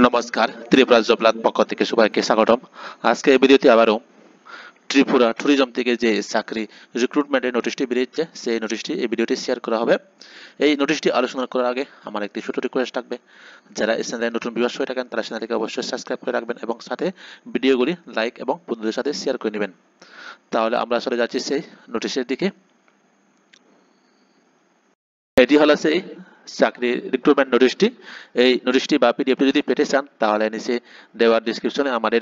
নমস্কার, ত্রিপুরা জবলাত পক্ষ থেকে সবাইকে স্বাগতম। আজকে এই ভিডিওতে আবারও ত্রিপুরা ট্যুরিজম থেকে যে চাকরি রিক্রুটমেন্টের নোটিশটি বেরিয়েছে সেই নোটিশটি এই ভিডিওটি শেয়ার করা হবে। এই নোটিশটি আলোচনা করার আগে আমার একটি ছোট রিকোয়েস্ট থাকবে, যারা এই চ্যানেলে নতুন ভিউয়ার্স হয়ে থাকেন তারা চ্যানেলটিকে অবশ্যই সাবস্ক্রাইব করে রাখবেন এবং সাথে ভিডিওগুলি লাইক এবং বন্ধুদের সাথে শেয়ার করে নেবেন। তাহলে আমরা চলে যাচ্ছি সেই নোটিশের দিকে। এটি হলো সেই চাকরি রিক্রুটমেন্ট নোটিশটি। এই নোটিশটি বা পিডিএফটি যদি পেতে চান তাহলে নিচে দেওয়ার ডিসক্রিপশনে আমাদের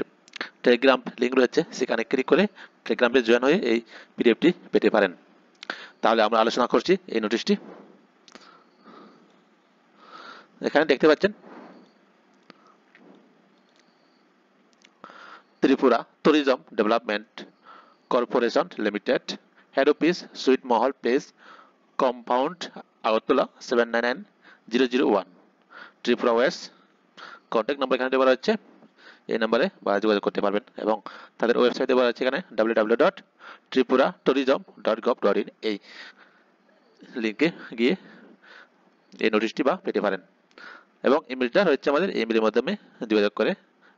টেলিগ্রাম লিঙ্ক রয়েছে, সেখানে ক্লিক করে টেলিগ্রামে জয়েন হয়ে এই পিডিএফটি পেতে পারেন। তাহলে আমরা আলোচনা করছি এই নোটিশটি। এখানে দেখতে পাচ্ছেন Tripura tourism development corporation limited, head office Swet Mahal place, compound, Agartala 799001, Tripura west. Contact number এখানে দেওয়া রয়েছে, এই নাম্বারে যোগাযোগ করতে পারবেন এবং তাদের ওয়েবসাইট দেওয়া আছে এখানে www.tripura.tourism.gov.in। এই লিঙ্কে গিয়ে এই নোটিশটি পেতে পারেন এবং ইমেলটা রয়েছে আমাদের, ইমেলের মাধ্যমে যোগাযোগ করে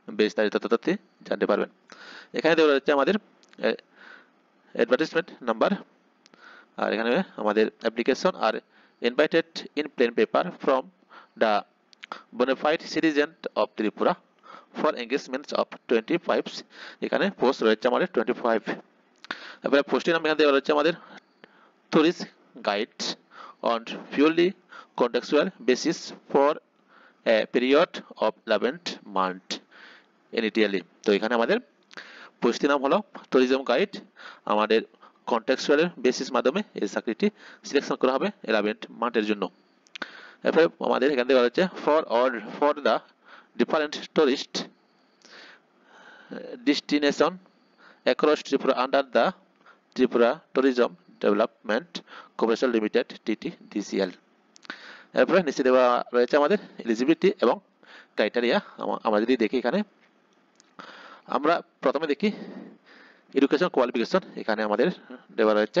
বিস্তারিত তথ্য জানতে পারবেন। এখানে দেওয়া রয়েছে আমাদের অ্যাডভার্টাইজমেন্ট নাম্বার, আর এখানে আমাদের application are invited in plain paper from the bonafide citizen of Tripura for engagements of 25। এখানে পোস্ট রয়েছে আমাদের 25। এবারে পোস্টের নাম এখানে দেওয়া রয়েছে আমাদের tourist guide on purely contractual basis for a period of 11 month initially. তো এখানে আমাদের পোস্টের নাম হলো ট্যুরিজম গাইড, আমাদের কন্ট্রাকচুয়ালের বেসিস মাধ্যমে এই চাকরিটি সিলেকশন করা হবে 11 মান্থের জন্য। এরপরে আমাদের এখানে দেওয়া হচ্ছে for the different tourist destination across Tripura under the Tripura Tourism Development Corporation Limited TTDCL। এরপরে নিচে দেওয়া রয়েছে আমাদের এলিজিবিলিটি এবং ক্রাইটেরিয়া। আমরা যদি দেখি এখানে আমরা প্রথমে দেখি এডুকেশন কোয়ালিফিকেশন। এখানে আমাদের দেওয়া রয়েছে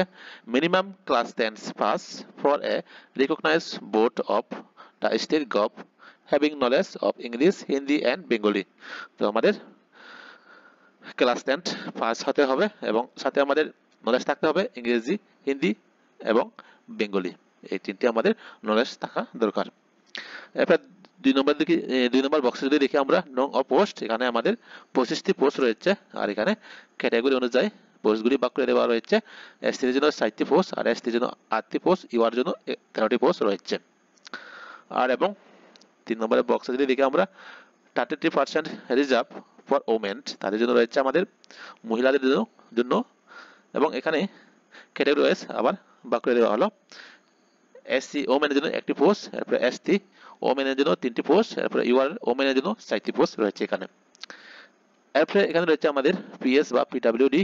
minimum class 10 pass for a recognised board of the state gov having knowledge of English, Hindi and Bengali. তো আমাদের ক্লাস 10 পাস হতে হবে এবং সাথে আমাদের নলেজ থাকতে হবে ইংরেজি, হিন্দি এবং বেঙ্গলি, এই তিনটি আমাদের নলেজ থাকা দরকার। এরপর 2 নম্বর বক্সে যদি দেখি আমরা নং অফ পোস্ট, এখানে আমাদের 25টি পোস্ট রয়েছে আর এখানে ক্যাটাগরি অনুযায়ী পোস্টগুলি ভাগ করে দেওয়া রয়েছে। এসটির জন্য 60টি পোস্ট আর এসটির জন্য 8টি পোস্ট, ইউআর জন্য 13টি পোস্ট রয়েছে। আর এবং 3 নম্বরের বক্সে যদি দেখি আমরা 33% রিজার্ভ ফর ওমেন, তাদের জন্য রয়েছে আমাদের মহিলাদের জন্য এবং এখানে ক্যাটাগরি ওয়াইজ আবার ভাগ করে দেওয়া হলো। এসসি ওমেনের জন্য 1টি পোস্ট, এরপরে এসটি ওমেনের জন্য 3টি পোস্ট, এরপরে ইউআর ওমেনের জন্য 4টি পোস্ট রয়েছে এখানে। এরপরে এখানে রয়েছে আমাদের পিএস বা পিডব্লিউডি,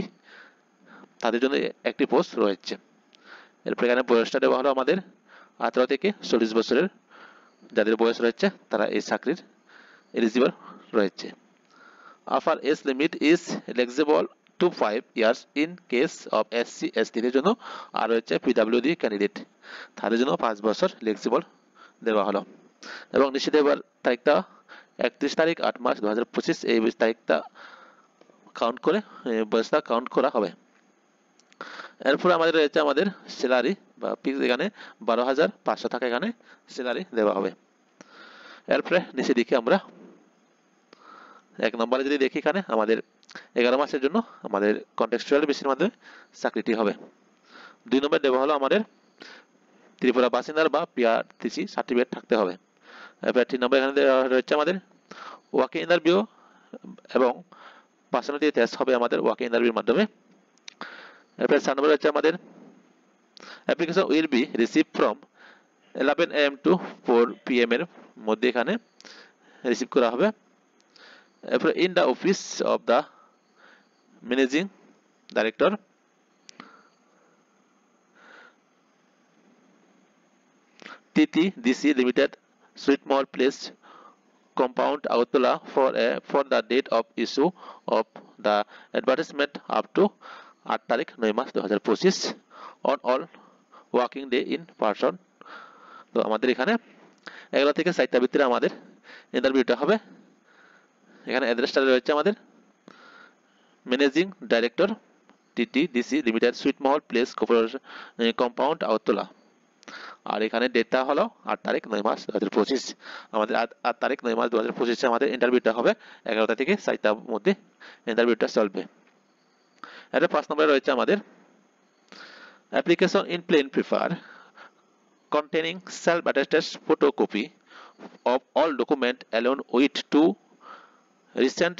তাদের জন্য 1টি পোস্ট রয়েছে। এরপরে এখানে বয়সটা দেওয়া হলো আমাদের 18 থেকে 40 বছরের, যাদের বয়স রয়েছে তারা এই চাকরির এলিজিবল রয়েছে। Upper age limit is flexible to 5 years in case of SC ST এর জন্য, আর রয়েছে PWD ক্যান্ডিডেট, তাদের জন্য 5 বছর ফ্লেক্সিবল দেওয়া হলো। এবং নিচে দেওয়ার তারিখটা 31 তারিখ 8 মার্চ 2025, এই তারিখটা কাউন্ট করে বয়সটা কাউন্ট করা হবে। এরপর আমাদের রয়েছে আমাদের স্যালারি বা ফিক্স, এখানে 12,500 টাকা এখানে স্যালারি দেওয়া হবে। এরপরে নিচে দেখি আমরা 1 নম্বরে যদি দেখি এখানে আমাদের 11 মাসের জন্য আমাদের কন্টেক্সচুয়াল বেসিসের মাধ্যমে চাকরিটি হবে। 2 নম্বরে দেওয়া হলো আমাদের ত্রিপুরা বাসিন্দার বা পিআরটিসি সার্টিফিকেট থাকতে হবে। এরপর 3 নম্বরে এখানে দেওয়া রয়েছে আমাদের ওয়াকিং ইন্টারভিউ এবং পার্সোনালিটি টেস্ট হবে আমাদের ওয়াকিং ইন্টারভিউর মাধ্যমে। এরপর 4 নম্বরে রয়েছে আমাদের application will be receive from 11 AM to 4 PM এর মধ্যে এখানে রিসিভ করা হবে। এরপরে in the office of the managing director TTDC limited, Swet Mahal place, compound, Agartala for the date of issue of the advertisement up to 8 তারিখ 9 মাস 2025 on all working day in person। তো আমাদের এখানে 11 থেকে 4টার ভিতরে আমাদের ইন্টারভিউটা হবে এখানে অ্যাড্রেসটা রয়েছে আমাদের managing director TTDC limited Sweet Mahal place compound Agartala. আর এখানে ডেটটা হলো 8 তারিখ 9 মাস 2025। আমাদের 8 তারিখ 9 মাস 2025 আমাদের ইন্টারভিউটা হবে 11টা থেকে 4টার মধ্যে ইন্টারভিউটা চলবে। এর 5 নম্বরে রয়েছে আমাদের application in plain paper containing self-attested photocopy of all document along with 2 recent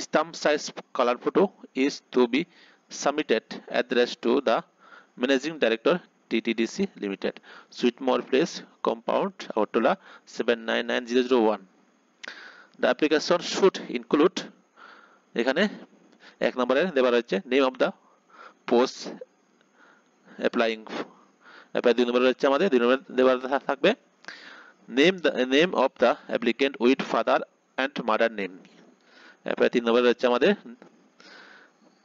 stamp size color photo is to be submitted addressed to the managing director TTDC Limited Sweetmore Place Compound Agortala 799001. The application should include এখানে 1 নম্বরে দেওয়া রয়েছে name of the post অ্যাপ্লাইং। এরপর 2 নম্বরে রয়েছে আমাদের 2 নম্বরে দেওয়া থাকবে name of the applicant with father and mother name. এরপর 3 নম্বরে রয়েছে আমাদের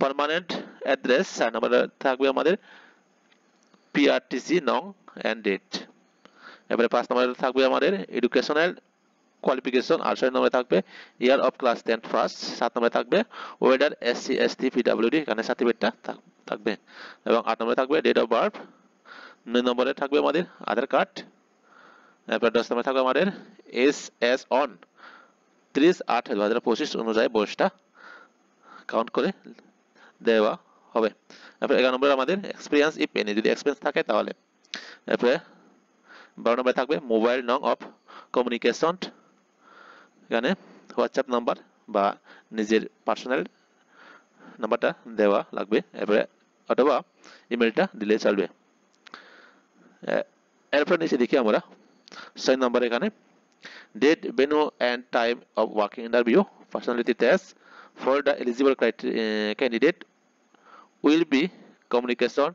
পার্মানেন্ট অ্যাড্রেস। 4 নম্বরে থাকবে আমাদের পিআরটিসি নং অ্যান্ড ডেট। এরপরে 5 নম্বরে থাকবে আমাদের এডুকেশনাল কোয়ালিফিকেশন। আর 6 নম্বরে থাকবে ইয়ার অফ ক্লাস 10 ফার্স্ট। 7 নম্বরে থাকবে ওয়েডার এসসি এসটি পিডব্লিউডি এখানে সার্টিফিকেটটা থাকবে। এবং 8 নম্বরে থাকবে ডেট অফ বার্থ। 9 নম্বরে থাকবে আমাদের আধার কার্ড। এরপর 10 নম্বরে থাকবে আমাদের এস অন 30/8/2025 অনুযায়ী বয়সটা কাউন্ট করে দেওয়া হবে। এরপর 11 নম্বরে আমাদের এক্সপিরিয়েন্স ইফ এনি, যদি এক্সপিরিয়েন্স থাকে তাহলে। এরপরে 12 নম্বরে থাকবে মোবাইল নং অফ কমিউনিকেশন, এখানে হোয়াটসঅ্যাপ নাম্বার বা নিজের পার্সোনাল নাম্বারটা দেওয়া লাগবে। এরপরে অথবা ইমেলটা দিলে চলবে। এরপর নিচে দেখি আমরা 6 নম্বরে এখানে date venue and time of working interview personality test for the eligible candidate will be communication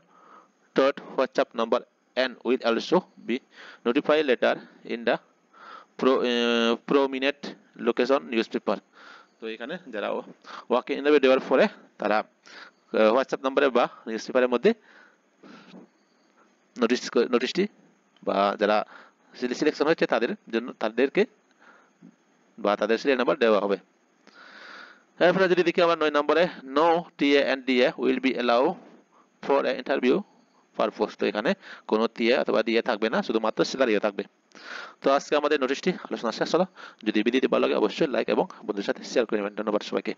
through WhatsApp number and will also be notified later in the prominent location newspaper. তো এখানে যারা ওয়াকিং ইন্টারভিউ দেওয়ার পরে তারা WhatsApp নম্বরে বা news পেপারের মধ্যে নোটিশটি বা যারা সিলেকশন হয়েছে তাদের জন্য তাদেরকে বা তাদের সিরিয়াল নাম্বার দেওয়া হবে। এরপরে যদি দেখি আমরা 9 নম্বরে no TA and DA will be allow for interview purpose. তো এখানে কোনো টিএ অথবা ডিএ থাকবে না, শুধুমাত্র স্যালারিও থাকবে। তো আজকে আমাদের নোটিশটি আলোচনা শেষ হলো। যদি ভিডিওটি ভালো লাগে অবশ্যই লাইক এবং বন্ধুদের সাথে শেয়ার করে নেবেন। ধন্যবাদ সবাইকে।